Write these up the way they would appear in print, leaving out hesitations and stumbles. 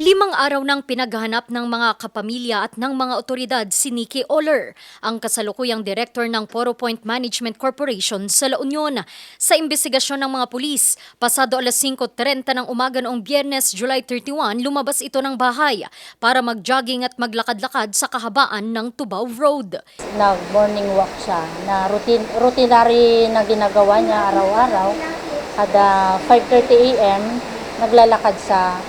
5 araw nang pinaghahanap ng mga kapamilya at ng mga otoridad si Nikki Oller, ang kasalukuyang direktor ng Poro Point Management Corporation sa La Union. Sa imbestigasyon ng mga pulis, pasado alas 5:30 ng umaga noong Biyernes, July 31, lumabas ito ng bahay para mag-jogging at maglakad-lakad sa kahabaan ng Tubao Road. Nag-morning walk siya na routinary na ginagawa niya araw-araw. Kada 5:30 a.m. naglalakad siya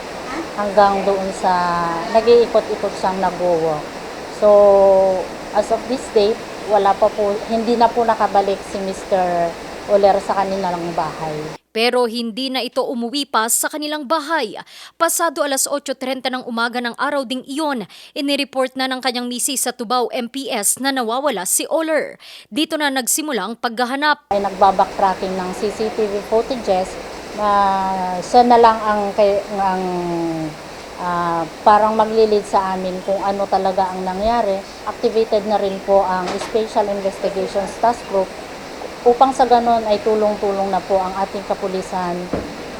hanggang doon sa nag-iikot-ikot siyang nag-walk. So, as of this date, hindi na po nakabalik si Mr. Oller sa kanilang bahay. Pero hindi na ito umuwi pa sa kanilang bahay. Pasado alas 8:30 ng umaga ng araw ding iyon, inireport na ng kanyang misis sa Tubao MPS na nawawala si Oller. Dito na nagsimula ang paghahanap. Ay nagbabacktracking ng CCTV footages, siya na lang parang maglilid sa amin kung ano talaga ang nangyari. Activated na rin po ang Special Investigations Task Group upang sa ganon ay tulong-tulong na po ang ating kapulisan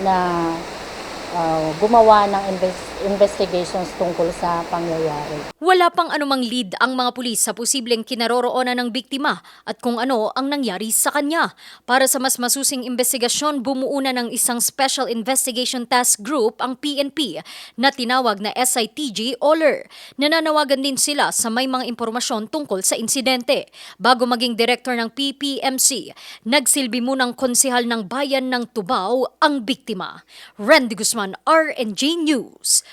na gumawa ng investigations tungkol sa pangyayari. Wala pang anumang lead ang mga pulis sa posibleng kinaroroonan ng biktima at kung ano ang nangyari sa kanya. Para sa mas masusing investigasyon, bumuo na ng isang Special Investigation Task Group ang PNP na tinawag na SITG Oller. Nananawagan din sila sa may mga impormasyon tungkol sa insidente. Bago maging director ng PPMC, nagsilbi munang konsehal ng bayan ng Tubao ang biktima. Randy Guzman, RNG News.